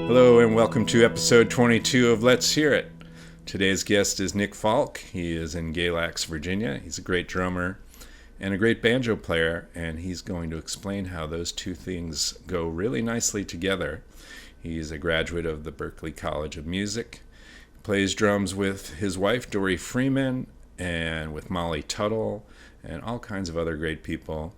Hello and welcome to episode 22 of Let's Hear It. Today's guest is Nick Falk. He is in Galax, Virginia. He's a great drummer and a great banjo player, and he's going to explain how those two things go really nicely together. He's a graduate of the Berklee College of Music. He plays drums with his wife, Dory Freeman, and with Molly Tuttle, and all kinds of other great people.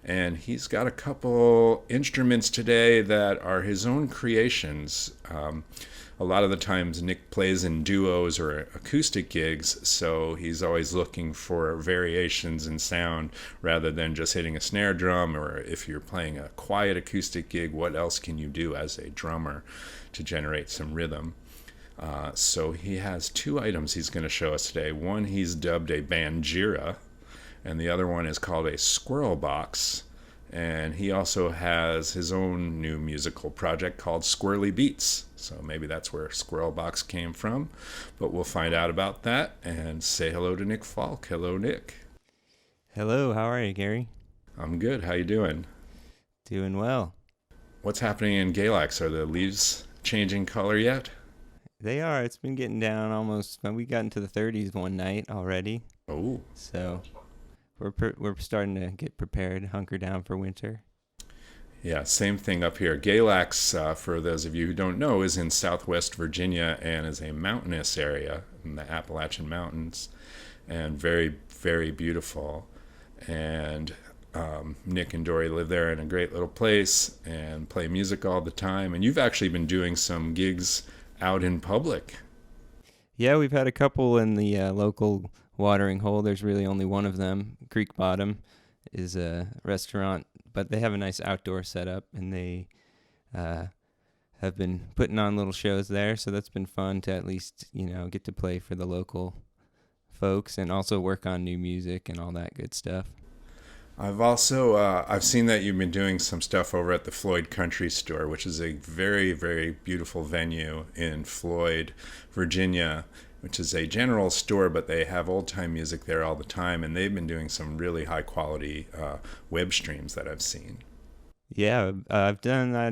And he's got a couple instruments today that are his own creations. A lot of the times Nick plays in duos or acoustic gigs, so he's always looking for variations in sound rather than just hitting a snare drum, or if you're playing a quiet acoustic gig, what else can you do as a drummer to generate some rhythm? So he has two items he's going to show us today. One he's dubbed a Banjira, and the other one is called a SquirrelBox. And he also has his own new musical project called SquirrelBox. So maybe that's where SquirrelBox came from. But we'll find out about that and say hello to Nick Falk. Hello, Nick. Hello, how are you, Gary? I'm good. How you doing? Doing well. What's happening in Galax? Are the leaves changing color yet? They are. It's been getting down almost. We got into the 30s one night already. Oh. So we're starting to get prepared, hunker down for winter. Yeah, same thing up here. Galax, for those of you who don't know, is in southwest Virginia and is a mountainous area in the Appalachian Mountains, and very, very beautiful. And Nick and Dory live there in a great little place and play music all the time. And you've actually been doing some gigs out in public. Yeah, we've had a couple in the local watering hole. There's really only one of them. Creek Bottom is a restaurant, but they have a nice outdoor setup, and they have been putting on little shows there, so that's been fun to at least, get to play for the local folks and also work on new music and all that good stuff. I've seen that you've been doing some stuff over at the Floyd Country Store, which is a very, very beautiful venue in Floyd, Virginia, which is a general store, but they have old-time music there all the time, and they've been doing some really high-quality web streams that I've seen. Yeah, I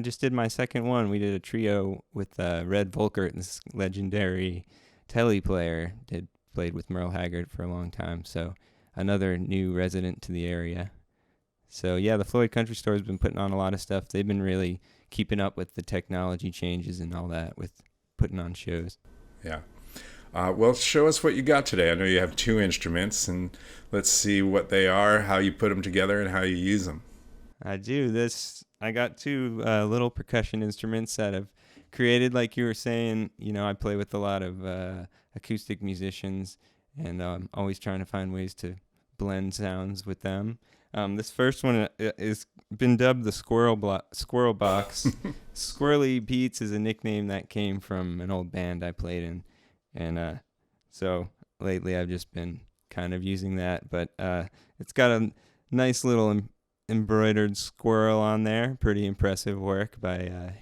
just did my second one. We did a trio with Red Volkert, this legendary telly player, played with Merle Haggard for a long time, so another new resident to the area. So yeah, the Floyd Country Store has been putting on a lot of stuff. They've been really keeping up with the technology changes and all that with putting on shows. Yeah. Well, show us what you got today. I know you have two instruments, and let's see what they are, how you put them together, and how you use them. I do. I got two little percussion instruments that I've created, like you were saying. I play with a lot of acoustic musicians, and I'm always trying to find ways to blend sounds with them. This first one is been dubbed the SquirrelBox. SquirrelBox is a nickname that came from an old band I played in. And so lately I've just been kind of using that. But it's got a nice little embroidered squirrel on there. Pretty impressive work by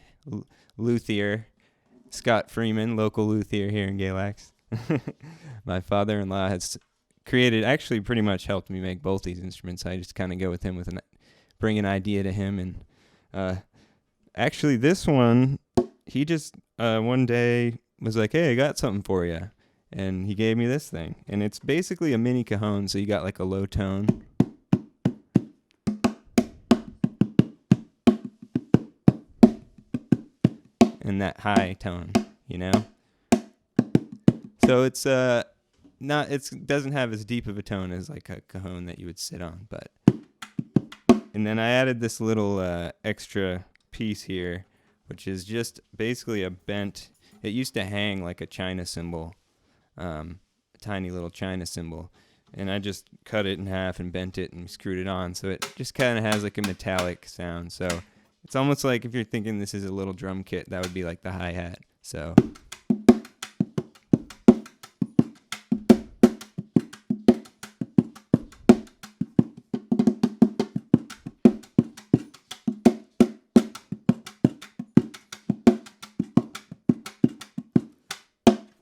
luthier Scott Freeman, local luthier here in Galax. My father-in-law has actually pretty much helped me make both these instruments. I just kind of go with him bring an idea to him. And actually this one, he just one day was like, hey, I got something for you. And he gave me this thing. And it's basically a mini cajon, so you got like a low tone. And that high tone, So it's doesn't have as deep of a tone as like a cajon that you would sit on, but. And then I added this little extra piece here, which is just basically a bent. It used to hang like a China cymbal, a tiny little China cymbal, and I just cut it in half and bent it and screwed it on, so it just kind of has like a metallic sound. So it's almost like if you're thinking this is a little drum kit, that would be like the hi-hat. So.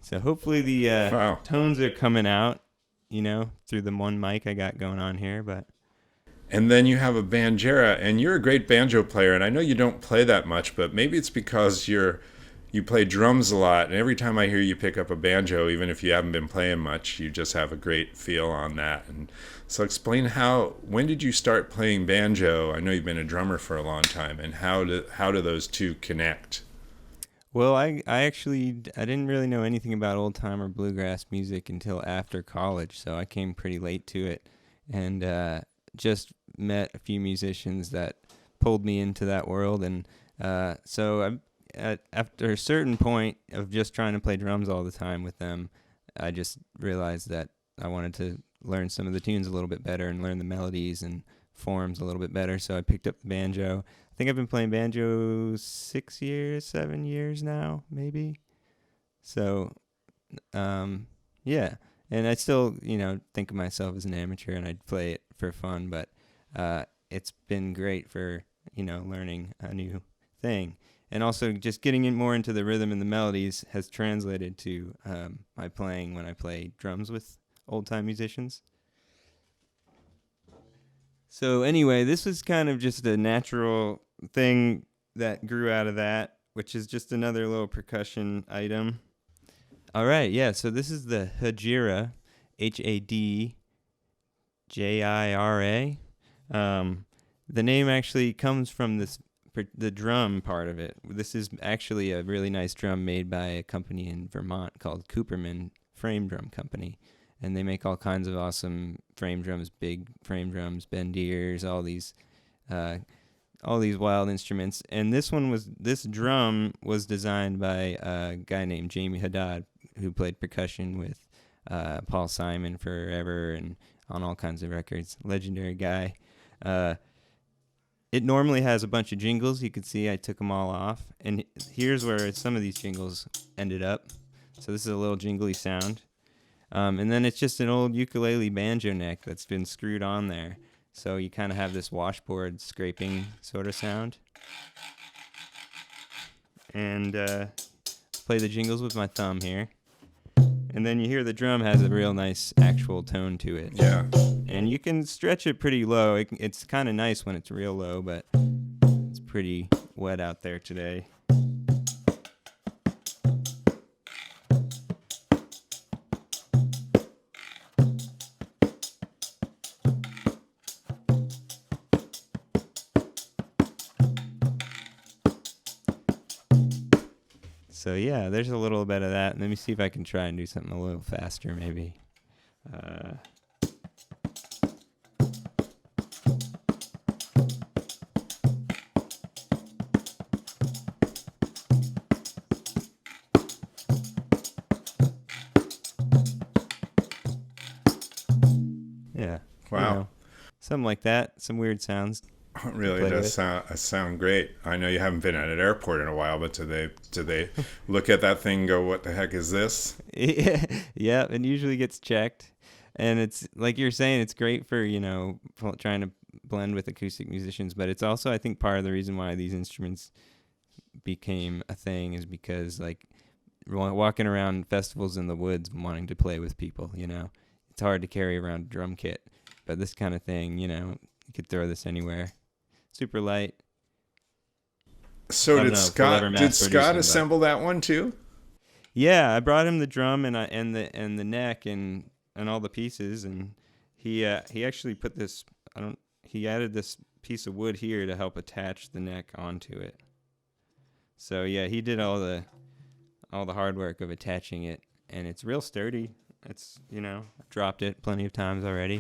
So hopefully the tones are coming out, through the one mic I got going on here. But And then you have a Banjira, and you're a great banjo player, and I know you don't play that much, but maybe it's because you're you play drums a lot, and every time I hear you pick up a banjo, even if you haven't been playing much, you just have a great feel on that. And so explain when did you start playing banjo? I know you've been a drummer for a long time, and how do those two connect? Well, I didn't really know anything about old time or bluegrass music until after college, so I came pretty late to it, and just met a few musicians that pulled me into that world, and after a certain point of just trying to play drums all the time with them, I just realized that I wanted to learn some of the tunes a little bit better and learn the melodies and forms a little bit better. So I picked up the banjo. I think I've been playing banjo 7 years now, maybe. So, yeah. And I still, think of myself as an amateur and I'd play it for fun, but it's been great for, learning a new thing. And also just getting in more into the rhythm and the melodies has translated to my playing when I play drums with old-time musicians. So anyway, this was kind of just a natural thing that grew out of that, which is just another little percussion item. All right, yeah, so this is the HAjira, HAdjira. The name actually comes from the drum part of it. This is actually a really nice drum made by a company in Vermont called Cooperman Frame Drum Company. And they make all kinds of awesome frame drums, big frame drums, bendiers, all these wild instruments. And this drum was designed by a guy named Jamie Haddad, who played percussion with Paul Simon forever and on all kinds of records. Legendary guy. It normally has a bunch of jingles. You can see I took them all off. And here's where some of these jingles ended up. So this is a little jingly sound. And then it's just an old ukulele banjo neck that's been screwed on there. So you kind of have this washboard scraping sort of sound. And play the jingles with my thumb here. And then you hear the drum has a real nice actual tone to it. Yeah. And you can stretch it pretty low. It's kind of nice when it's real low, but it's pretty wet out there today. So yeah, there's a little bit of that. Let me see if I can try and do something a little faster, maybe. Yeah. Wow. Something like that. Some weird sounds. It really does sound great. I know you haven't been at an airport in a while, but do they look at that thing and go, what the heck is this? Yeah, it usually gets checked. And it's, like you're saying, it's great for, trying to blend with acoustic musicians. But it's also, I think, part of the reason why these instruments became a thing is because, like, walking around festivals in the woods and wanting to play with people, It's hard to carry around a drum kit. But this kind of thing, you could throw this anywhere. Super light. So did Scott assemble that one too? Yeah, I brought him the drum and the neck and all the pieces, and he actually put this. He added this piece of wood here to help attach the neck onto it. So yeah, he did all the hard work of attaching it, and it's real sturdy. It's I've dropped it plenty of times already.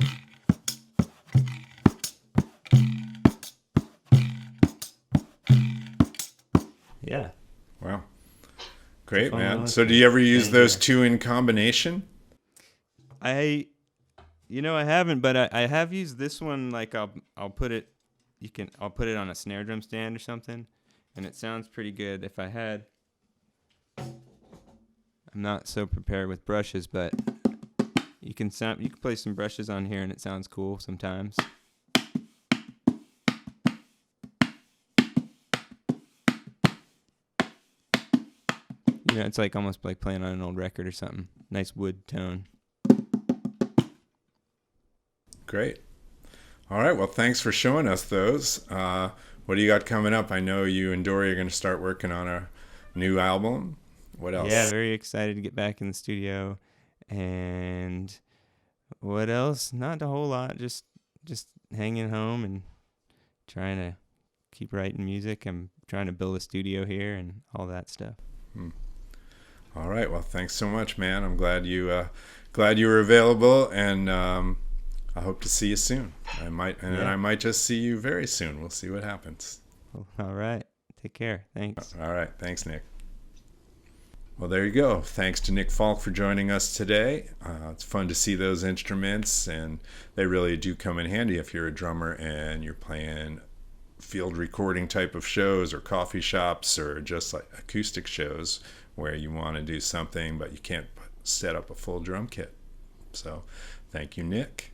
Yeah. Wow. Great, man. So do you ever use those two in combination? I haven't, but I have used this one. Like I'll put it on a snare drum stand or something, and it sounds pretty good. I'm not so prepared with brushes, but you can play some brushes on here and it sounds cool sometimes. It's like almost like playing on an old record or something. Nice wood tone. Great. All right. Well, thanks for showing us those. What do you got coming up? I know you and Dory are going to start working on new album. What else? Yeah, very excited to get back in the studio. And what else? Not a whole lot. Just hanging home and trying to keep writing music. I'm trying to build a studio here and all that stuff. All right. Well, thanks so much, man. I'm glad you were available, and I hope to see you soon. I might just see you very soon. We'll see what happens. All right. Take care. Thanks. All right. Thanks, Nick. Well, there you go. Thanks to Nick Falk for joining us today. It's fun to see those instruments, and they really do come in handy if you're a drummer and you're playing field recording type of shows or coffee shops or just like acoustic shows where you want to do something but you can't set up a full drum kit. So thank you, Nick.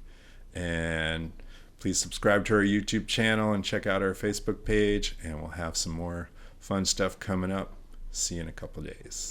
And please subscribe to our YouTube channel and check out our Facebook page, and we'll have some more fun stuff coming up. See you in a couple days.